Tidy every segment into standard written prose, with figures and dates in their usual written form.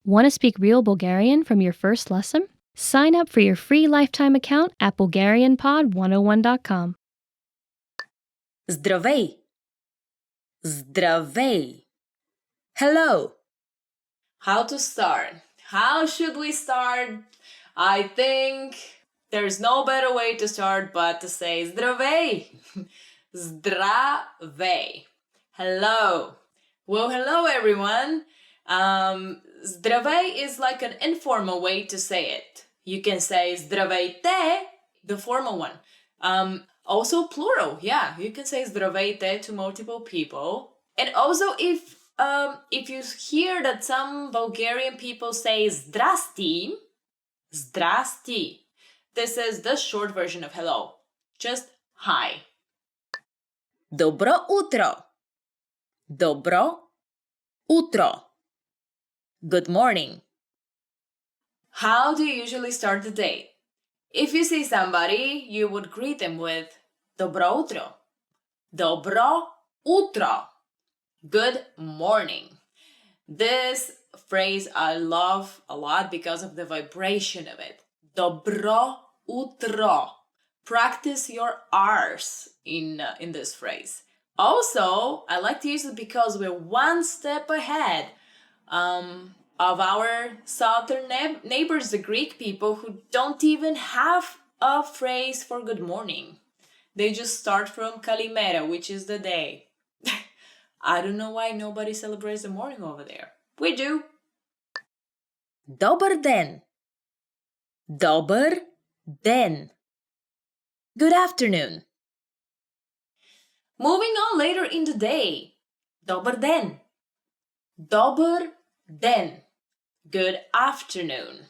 Want to speak real Bulgarian from your first lesson? Sign up for your free lifetime account at BulgarianPod101.com. Здравей! Здравей! Hello! How to start? How should we start? I think there's no better way to start but to say здравей! Zdravei. Hello. Well, hello everyone. Zdravei is like an informal way to say it. You can say здравейте, the formal one. Also plural, yeah. You can say здравейте to multiple people. And also if you hear that some Bulgarian people say zdrasti, zdrasti, this is the short version of hello. Just hi. Добро утро. Добро утро. Good morning. How do you usually start the day? If you see somebody, you would greet them with Добро утро. Добро утро. Good morning. This phrase I love a lot because of the vibration of it. Добро утро. Practice your R's in this phrase. Also, I like to use it because we're one step ahead of our southern neighbors, the Greek people, who don't even have a phrase for good morning. They just start from Kalimera, which is the day. I don't know why nobody celebrates the morning over there. We do. Добър ден. Добър ден. Good afternoon. Moving on later in the day. Добър ден. Добър ден. Good afternoon.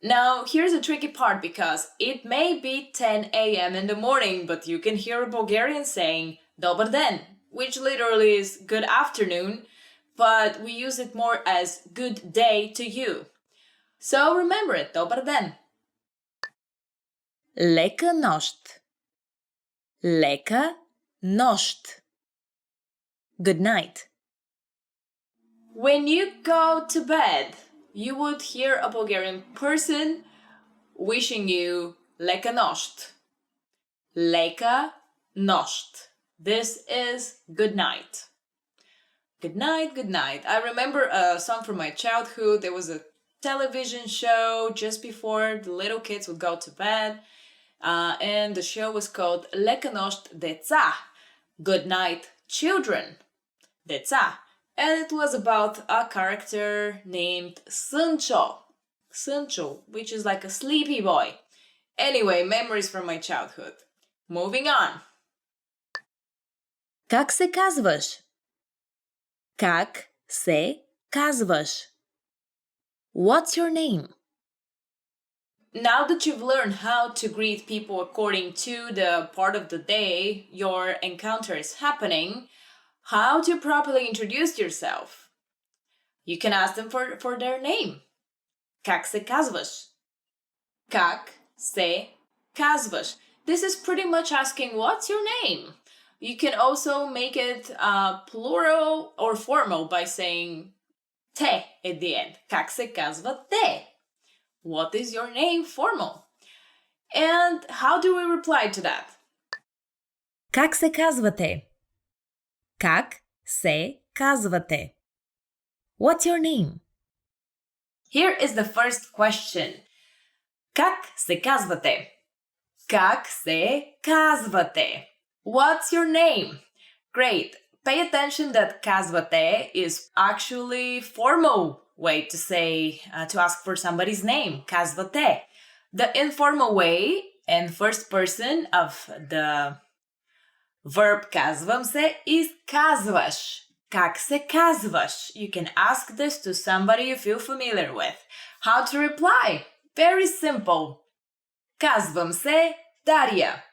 Now, here's the tricky part because it may be 10 a.m. in the morning, but you can hear a Bulgarian saying добър ден, which literally is good afternoon, but we use it more as good day to you. So remember it, добър ден. Лека нощ. Лека нощ. Good night. When you go to bed, you would hear a Bulgarian person wishing you leka noșt. Leka noșt. This is good night. Good night, good night. I remember a song from my childhood. There was a television show just before the little kids would go to bed. And the show was called Leka noșt deța. Good night, children. Deța. And it was about a character named Sâncho. Sâncho, which is like a sleepy boy. Anyway, memories from my childhood. Moving on. Как се казваш? Как се казваш? What's your name? Now that you've learned how to greet people according to the part of the day your encounter is happening, how to properly introduce yourself? You can ask them for their name. Как се казваш? Как се казваш? This is pretty much asking what's your name. You can also make it plural or formal by saying те at the end. Как се казва те? What is your name? Formal. And how do we reply to that? Как се казвате? Как се казвате? What's your name? Here is the first question. Как се казвате? Как се казвате? What's your name? Great. Pay attention that казвате is actually formal way to say, to ask for somebody's name. Казвате. The informal way and first person of the verb казвам се is казваш. Как се казваш? You can ask this to somebody you feel familiar with. How to reply? Very simple. Казвам се Дария.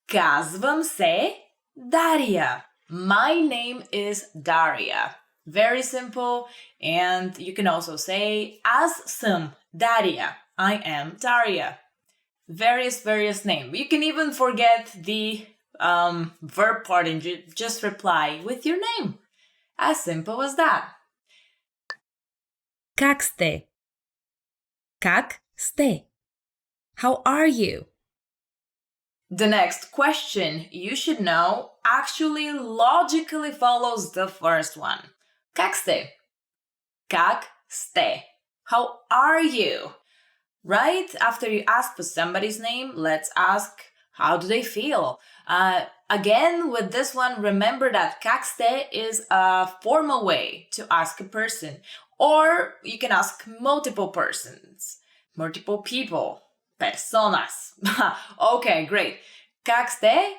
Казвам се Дария. My name is Daria. Very simple. And you can also say аз съм Дария. I am Daria. Various name. You can even forget the verb part and just reply with your name. As simple as that. Как сте? Как сте? How are you? The next question you should know actually logically follows the first one. Как сте? Как сте? How are you? Right after you ask for somebody's name, let's ask how do they feel. Again, with this one, remember that как сте is a formal way to ask a person. Or you can ask multiple persons, multiple people, personas. Okay, great. Как сте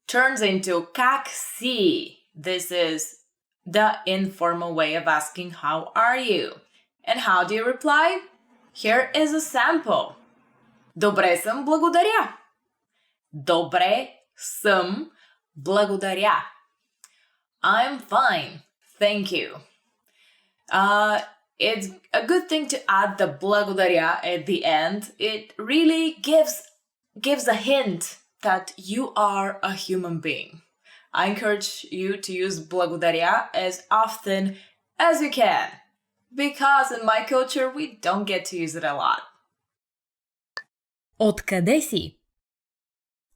turns into как си. This is the informal way of asking how are you. And how do you reply? Here is a sample. Добре съм, благодаря. Добре съм, благодаря. I'm fine, thank you. It's a good thing to add the благодаря at the end. It really gives a hint that you are a human being. I encourage you to use благодаря as often as you can, because in my culture we don't get to use it a lot. Откъде си?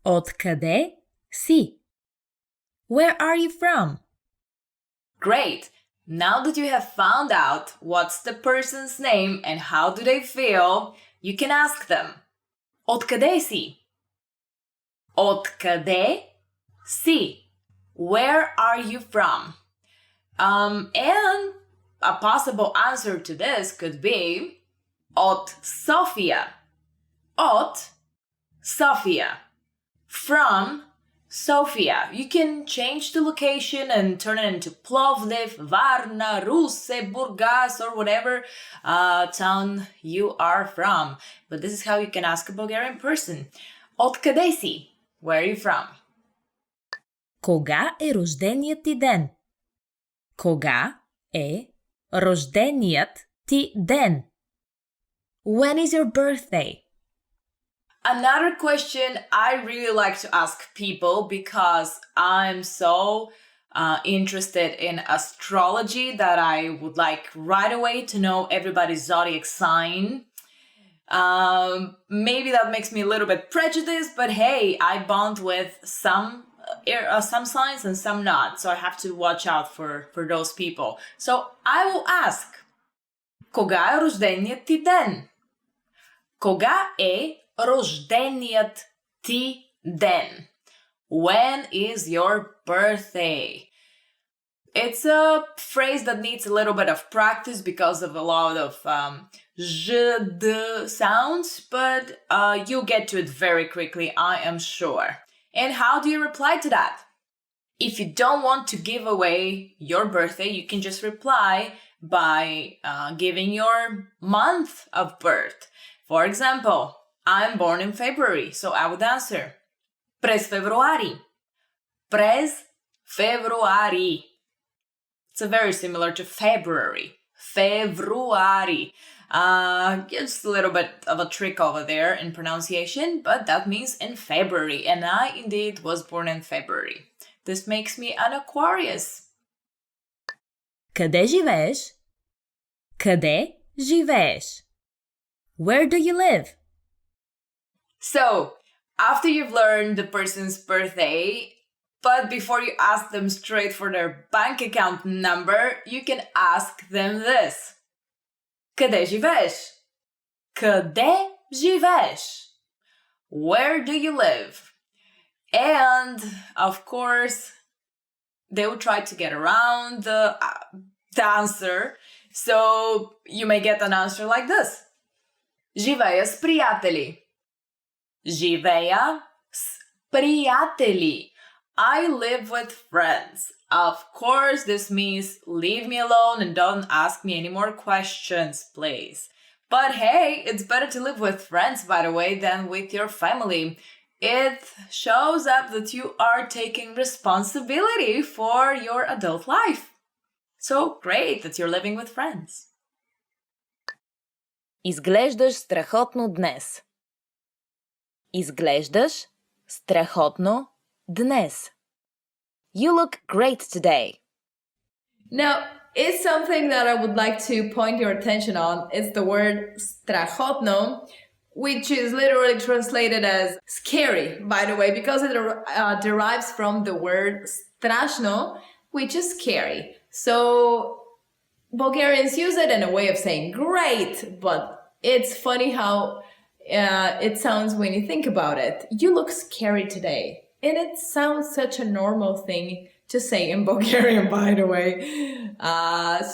Откъде си? Where are you from? Great! Now that you have found out what's the person's name and how do they feel, you can ask them. Откъде си? Откъде си? Where are you from? And a possible answer to this could be от Sofia. От Sofia. From Sofia. You can change the location and turn it into Plovdiv, Varna, Russe, Burgas, or whatever town you are from. But this is how you can ask a Bulgarian person. Откъде си? Where are you from? Кога е рожденият ти ден? Кога е рожденият ти ден? When is your birthday? Another question I really like to ask people, because I'm so interested in astrology that I would like right away to know everybody's zodiac sign. Maybe that makes me a little bit prejudiced, but hey, I bond with some signs and some not, so I have to watch out for those people. So I will ask, кога е рожденият ти ден? Кога е рожденият ти ден? When is your birthday? It's a phrase that needs a little bit of practice because of a lot of j, d sounds, but you'll get to it very quickly, I am sure. And how do you reply to that? If you don't want to give away your birthday, you can just reply by giving your month of birth. For example, I'm born in February, so I would answer през февруари. През февруари. It's very similar to February. February. Just a little bit of a trick over there in pronunciation, but that means in February, and I indeed was born in February. This makes me an Aquarius. Къде живееш? Къде живееш? Where do you live? So, after you've learned the person's birthday, but before you ask them straight for their bank account number, you can ask them this. Къде живееш? Къде живееш? Where do you live? And, of course, they will try to get around the answer. So, you may get an answer like this. Живея с приятели. Живея с приятели. I live with friends. Of course, this means leave me alone and don't ask me any more questions, please. But hey, it's better to live with friends, by the way, than with your family. It shows up that you are taking responsibility for your adult life. So great that you're living with friends. Изглеждаш страхотно днес. Изглеждаш страхотно днес. You look great today. Now, It's something that I would like to point your attention on. It's the word strachotno, which is literally translated as scary, by the way, because it derives from the word strashno, which is scary. So Bulgarians use it in a way of saying great, but it's funny how it sounds when you think about it. You look scary today. And it sounds such a normal thing to say in Bulgarian, by the way.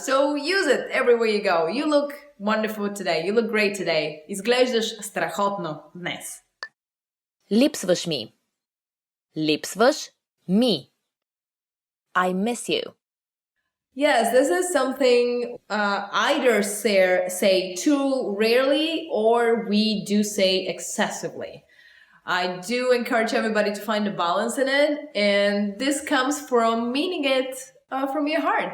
So use it everywhere you go. You look wonderful today. You look great today. Изглеждаш страхотно днес. Липсваш ми. Липсваш ми. I miss you. Yes, this is something either say too rarely or we do say excessively. I do encourage everybody to find a balance in it, and this comes from meaning it from your heart.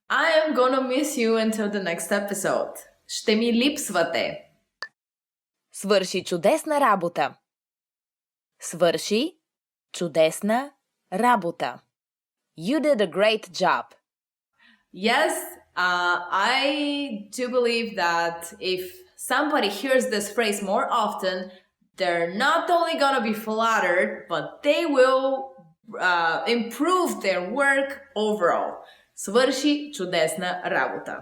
I am gonna miss you until the next episode. Ще ми липсвате. Свърши чудесна работа. Свърши чудесна работа. You did a great job. Yes, I do believe that if somebody hears this phrase more often, they're not only gonna be flattered, but they will improve their work overall. Свърши чудесна работа.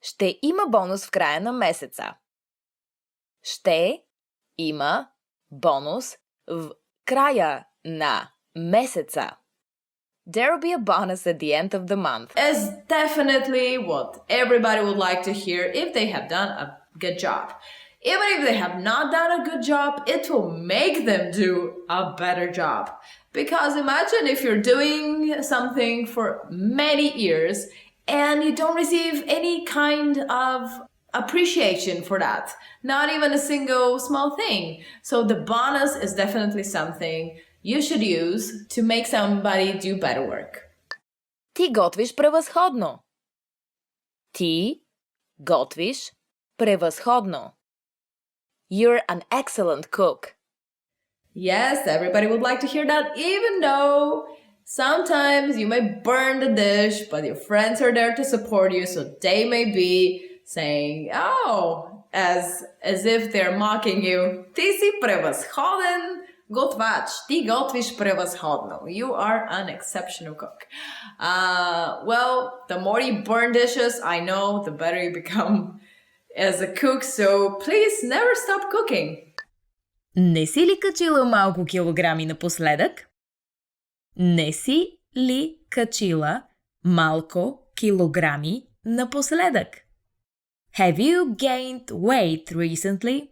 Ще има бонус в края на месеца. Ще има бонус в края на месеца. There will be a bonus at the end of the month. Is definitely what everybody would like to hear if they have done a good job. Even if they have not done a good job, it will make them do a better job. Because imagine if you're doing something for many years and you don't receive any kind of appreciation for that. Not even a single small thing. So the bonus is definitely something you should use to make somebody do better work. Ти готвиш превъзходно. Ти готвиш превъзходно. You're an excellent cook. Yes, everybody would like to hear that, even though sometimes you may burn the dish, but your friends are there to support you, so they may be saying, oh, as if they're mocking you. Ти си превъзходен готвач. Ти готвиш превъзходно. You are an exceptional cook. Well, the more you burn dishes, I know, the better you become as a cook, so please never stop cooking. Не си ли качила малко килограми напоследък? Не си ли качила малко килограми напоследък? Have you gained weight recently?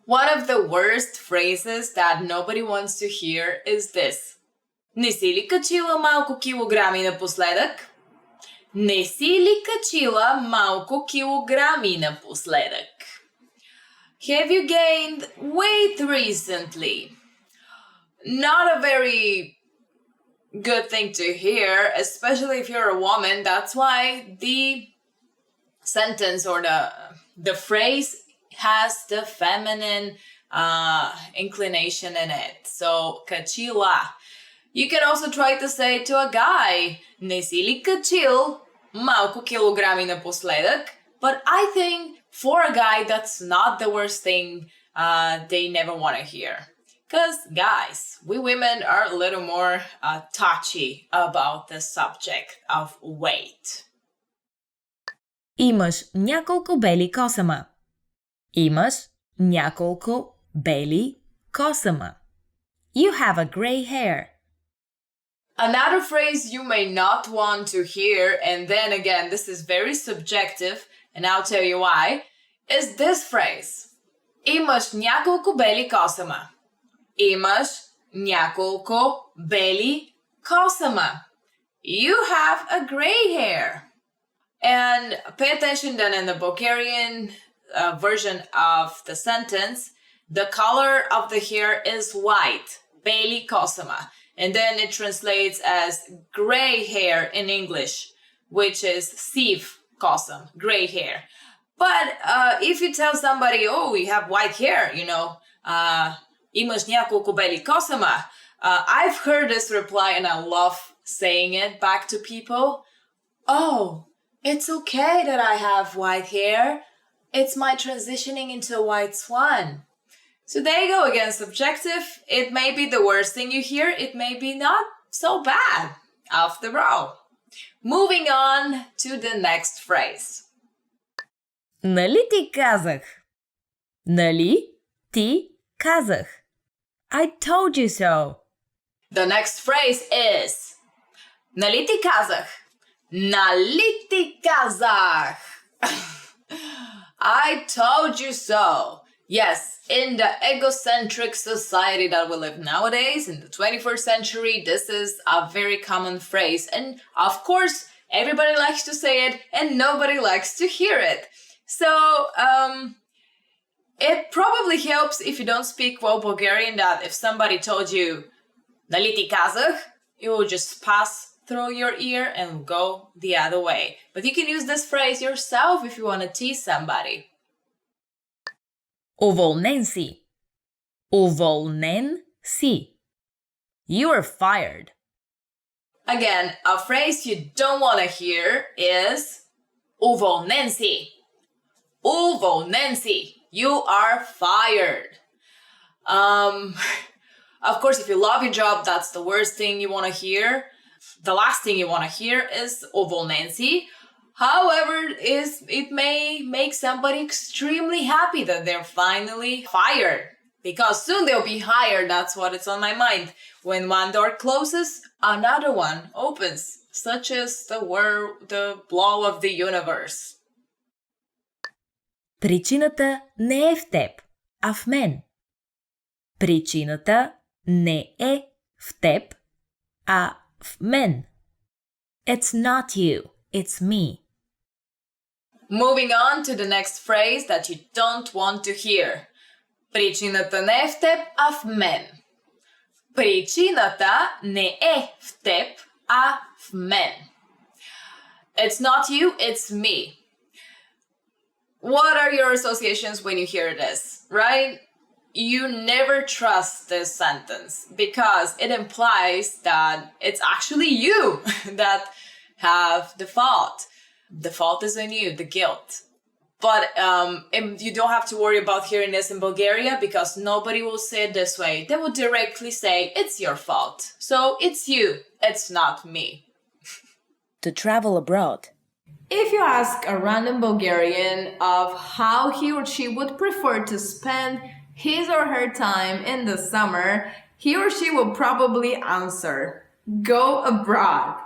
One of the worst phrases that nobody wants to hear is this. Не си ли качила малко килограми напоследък? Не си ли качила малко килограми напоследък? Have you gained weight recently? Not a very good thing to hear, especially if you're a woman. That's why the sentence or the phrase has the feminine inclination in it. So, качила. You can also try to say to a guy, не си ли качил малко килограми напоследък? But I think for a guy, that's not the worst thing they never want to hear. Because, guys, we women are a little more touchy about the subject of weight. Имаш няколко бели косама. Имаш няколко бели косама. You have a gray hair. Another phrase you may not want to hear, and then again, this is very subjective, and I'll tell you why, is this phrase. Имаш няколко бели косама. Имаш няколко бели косама. You have a gray hair. And pay attention that in the Bulgarian version of the sentence, the color of the hair is white. Beli kosama. And then it translates as gray hair in English, which is siv kosam, gray hair. But if you tell somebody, oh, you have white hair, имаш няколко бели косама, I've heard this reply and I love saying it back to people. Oh, it's okay that I have white hair. It's my transitioning into a white swan. So there you go again, subjective. It may be the worst thing you hear. It may be not so bad after all. Moving on to the next phrase. Нали ти казах? Нали ти казах? I told you so. The next phrase is Нали ти казах? Нали ти казах? I told you so. Yes, in the egocentric society that we live nowadays, in the 21st century, this is a very common phrase. And of course, everybody likes to say it and nobody likes to hear it. So, it probably helps if you don't speak well Bulgarian that if somebody told you Нали ти казах, you will just pass through your ear and go the other way. But you can use this phrase yourself if you want to tease somebody. Уволнен си. Уволнен си. You are fired. Again, a phrase you don't want to hear is уволнен си. Уволнен си. You are fired. Of course, if you love your job, that's the worst thing you want to hear. The last thing you want to hear is уволнен си. However, it may make somebody extremely happy that they're finally fired. Because soon they'll be hired, that's what it's on my mind. When one door closes, another one opens. Such as the blow of the universe. Причината не е в теб, а в мен. Причината не е в теб, а в мен. It's not you, it's me. Moving on to the next phrase that you don't want to hear. Причината не е в теб, а в мен. Причината не е в теб, а в мен. It's not you, it's me. What are your associations when you hear this, right? You never trust this sentence because it implies that it's actually you that have the fault. The fault is on you, the guilt. But you don't have to worry about hearing this in Bulgaria because nobody will say it this way. They will directly say, it's your fault. So it's you, it's not me. To travel abroad. If you ask a random Bulgarian of how he or she would prefer to spend his or her time in the summer, he or she will probably answer, go abroad.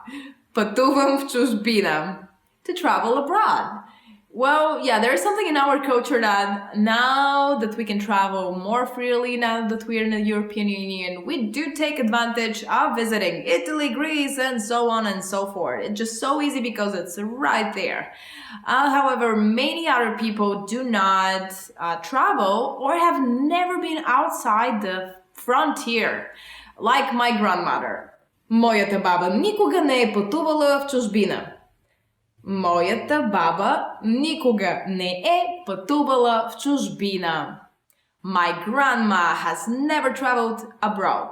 Пътувам в чужбина. To travel abroad. Well, yeah, there's something in our culture that now that we can travel more freely, now that we're in the European Union, we do take advantage of visiting Italy, Greece, and so on and so forth. It's just so easy because it's right there. However, many other people do not travel or have never been outside the frontier, like my grandmother. Моята баба никога не е пътувала в чужбина. Моята баба никога не е пътувала в чужбина. My grandma has never traveled abroad.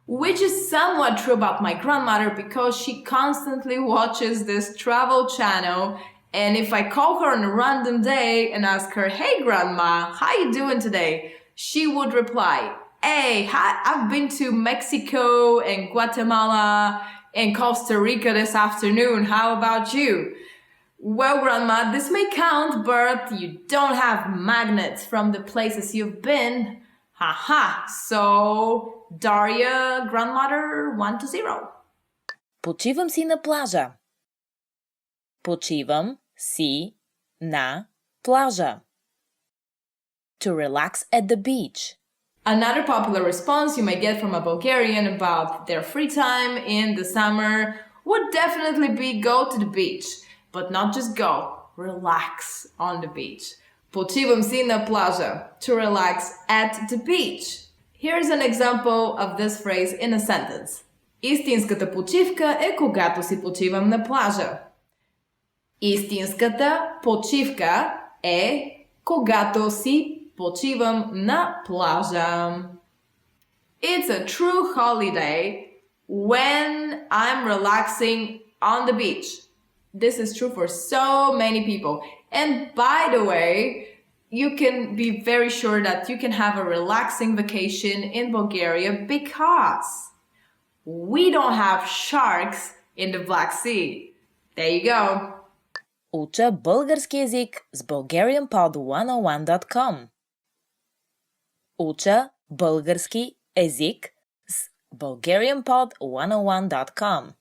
Which is somewhat true about my grandmother because she constantly watches this travel channel, and if I call her on a random day and ask her, hey grandma, how you doing today? She would reply, hey, hi, I've been to Mexico and Guatemala and Costa Rica this afternoon. How about you? Well, Grandma, this may count, but you don't have magnets from the places you've been. Haha. So, Daria, grandmother, 1-0. Почивам си на плажа. Почивам си на плажа. To relax at the beach. Another popular response you may get from a Bulgarian about their free time in the summer would definitely be go to the beach. But not just go, relax on the beach. Почивам си на плажа. To relax at the beach. Here's an example of this phrase in a sentence. Истинската почивка е когато си почивам на плажа. Истинската почивка е когато си почивам на плажа. It's a true holiday when I'm relaxing on the beach. This is true for so many people. And by the way, you can be very sure that you can have a relaxing vacation in Bulgaria because we don't have sharks in the Black Sea. There you go. Уча български език с bulgarianpod101.com. Уча български език с bulgarianpod101.com.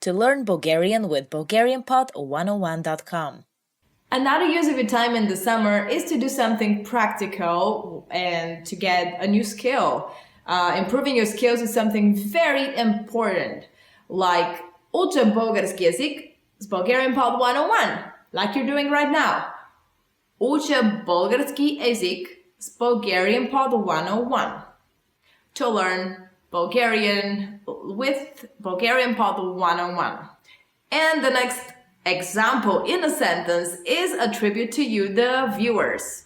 To learn Bulgarian with bulgarianpod101.com. Another use of your time in the summer is to do something practical and to get a new skill. Improving your skills is something very important, like уча български език с Bulgarian Pod 101, like you're doing right now. Уча български език с Bulgarian Pod 101. To learn Bulgarian with Bulgarian Pod 101. And the next example in a sentence is a tribute to you, the viewers.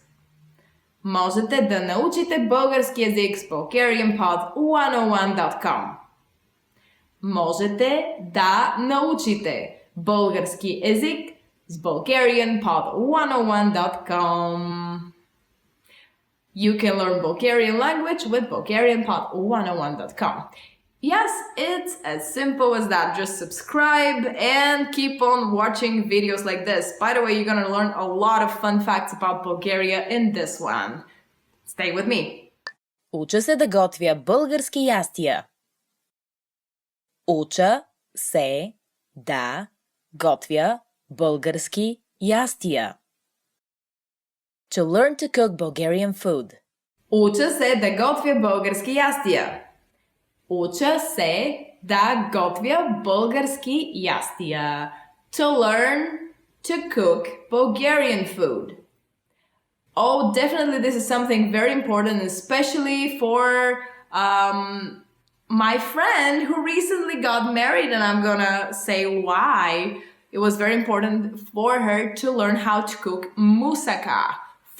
Можете да научите български език с bulgarianpod101.com. Можете да научите български език с bulgarianpod101.com. You can learn Bulgarian language with bulgarianpod101.com. Yes, it's as simple as that. Just subscribe and keep on watching videos like this. By the way, you're gonna learn a lot of fun facts about Bulgaria in this one. Stay with me. Уча се да готвя български ястия. Уча се да готвя български ястия. To learn to cook Bulgarian food. Уча се да готвя български ястия. Уча се да готвя български ястия. To learn to cook Bulgarian food. Oh, definitely this is something very important, especially for my friend who recently got married, and I'm gonna say why. It was very important for her to learn how to cook moussaka.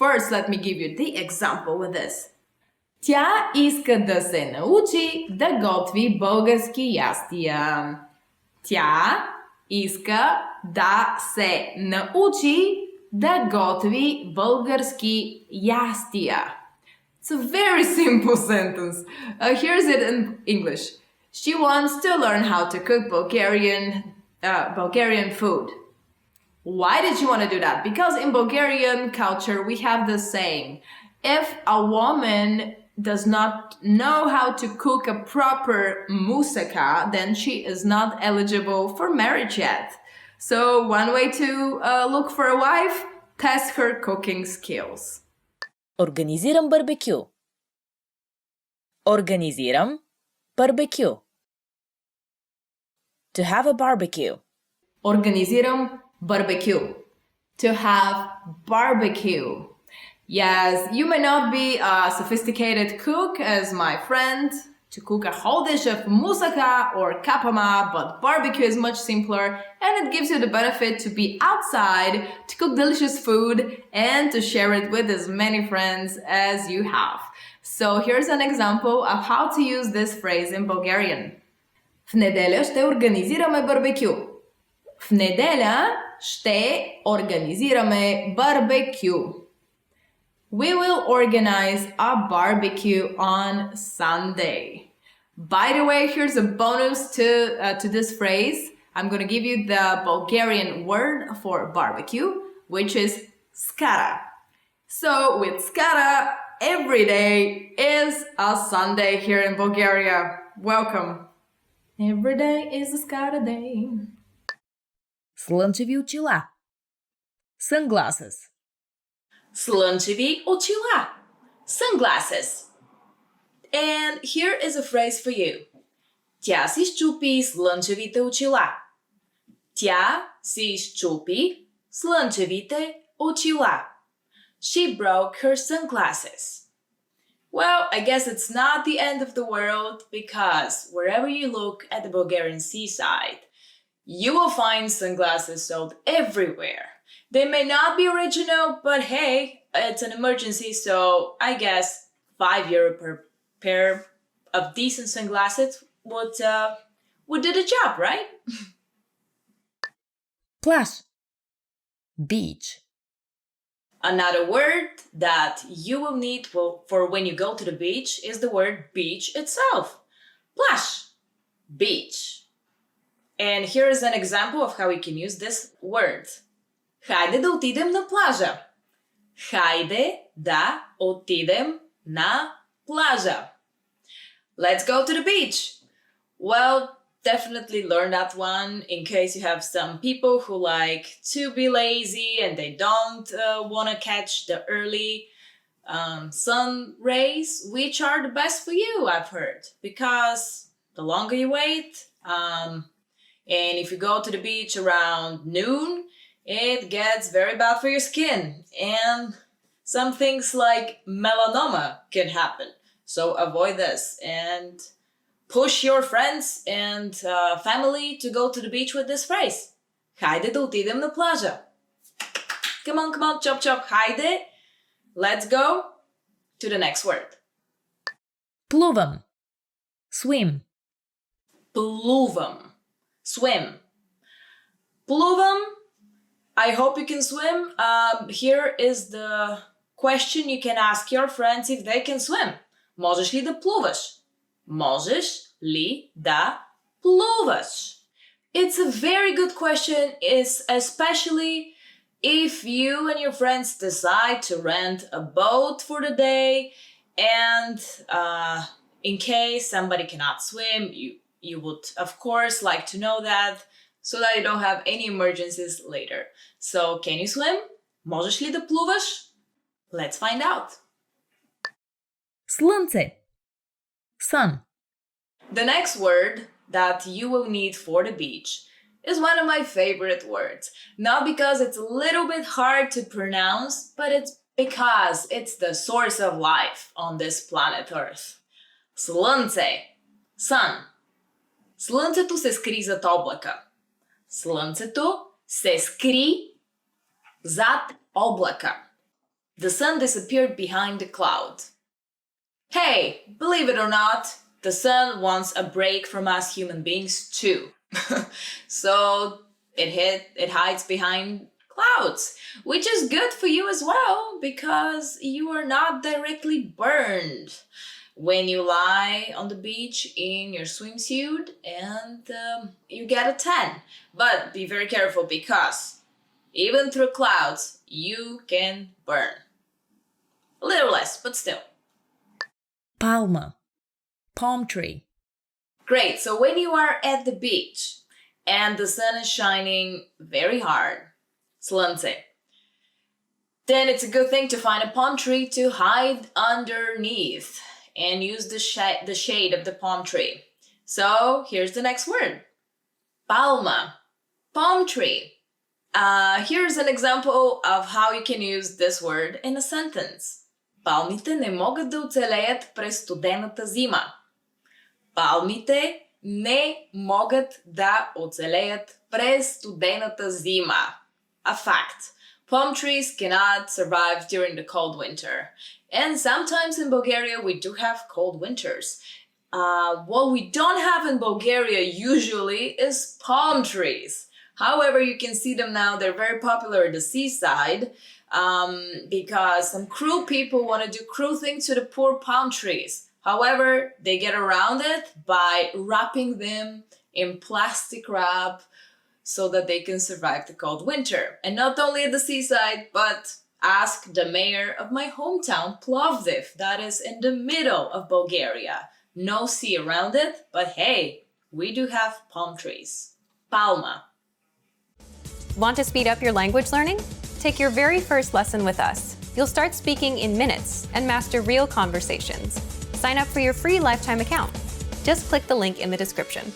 First, let me give you the example with this. Тя иска да се научи да готви български ястия. Тя иска да се научи да готви български ястия. It's a very simple sentence. Here's it in English. She wants to learn how to cook Bulgarian food. Why did she want to do that? Because in Bulgarian culture, we have the saying, if a woman does not know how to cook a proper moussaka, then she is not eligible for marriage yet. So one way to look for a wife, test her cooking skills. Организирам барбекю. Организирам барбекю. To have a barbecue. Организирам barbecue. To have barbecue. Yes, you may not be a sophisticated cook as my friend to cook a whole dish of moussaka or kapama, but barbecue is much simpler and it gives you the benefit to be outside, to cook delicious food and to share it with as many friends as you have. So here's an example of how to use this phrase in Bulgarian. В неделя ще организираме барбекю. В неделя ще организираме барбекю. We will organize a barbecue on Sunday. By the way, here's a bonus to this phrase. I'm going to give you the Bulgarian word for barbecue, which is skara. So with skara, every day is a Sunday here in Bulgaria. Welcome. Every day is a skara day. Слънчеви очила. Sunglasses. Слънчеви очила. Sunglasses. And here is a phrase for you. Тя си счупи слънчевите очила. Тя си счупи слънчевите очила. She broke her sunglasses. Well, I guess it's not the end of the world because wherever you look at the Bulgarian seaside, you will find sunglasses sold everywhere. They may not be original, but hey, it's an emergency, so I guess €5 per pair of decent sunglasses would do the job, right? Pláž. Beach. Another word that you will need for when you go to the beach is the word beach itself. Pláž. Beach. And here is an example of how we can use this word. Хайде да отидем на плажа. Хайде да отидем на плажа. Let's go to the beach. Well, definitely learn that one in case you have some people who like to be lazy and they don't want to catch the early sun rays, which are the best for you, I've heard, because the longer you wait, and if you go to the beach around noon, it gets very bad for your skin, and some things like melanoma can happen. So avoid this and push your friends and family to go to the beach with this phrase. Хайде да отидем на плажа. Come on, chop chop, хайде. Let's go to the next word. Плувам. Swim. Плувам. Swim. Плувам. I hope you can swim. Here is the question you can ask your friends if they can swim. Можеш ли да плуваш? Можеш ли да плуваш? It's a very good question, especially if you and your friends decide to rent a boat for the day, and in case somebody cannot swim, you would of course like to know that so that you don't have any emergencies later. So, can you swim? Можеш ли да плуваш? Let's find out. Слънце. Sun. The next word that you will need for the beach is one of my favorite words. Not because it's a little bit hard to pronounce, but it's because it's the source of life on this planet Earth. Слънце. Sun. Слънцето се скри зад облака. Слънцето се скри зад облака. The sun disappeared behind the cloud. Hey, believe it or not, the sun wants a break from us human beings too. So it hides behind clouds, which is good for you as well because you are not directly burned when you lie on the beach in your swimsuit and you get a tan. But be very careful because even through clouds, you can burn. A little less, but still. Palma. Palm tree. Great, so when you are at the beach and the sun is shining very hard, slunce, then it's a good thing to find a palm tree to hide underneath and use the shade of the palm tree. So here's the next word. Palma. Palm tree. Here's an example of how you can use this word in a sentence. Палмите не могат да оцелеят през студената зима. Палмите не могат да оцелеят през студената зима. A fact. Palm trees cannot survive during the cold winter. And sometimes in Bulgaria we do have cold winters. What we don't have in Bulgaria usually is palm trees. However, you can see them now. They're very popular at the seaside because some cruel people want to do cruel things to the poor palm trees. However, they get around it by wrapping them in plastic wrap so that they can survive the cold winter. And not only at the seaside, but ask the mayor of my hometown, Plovdiv, that is in the middle of Bulgaria. No sea around it, but hey, we do have palm trees. Palma. Want to speed up your language learning? Take your very first lesson with us. You'll start speaking in minutes and master real conversations. Sign up for your free lifetime account. Just click the link in the description.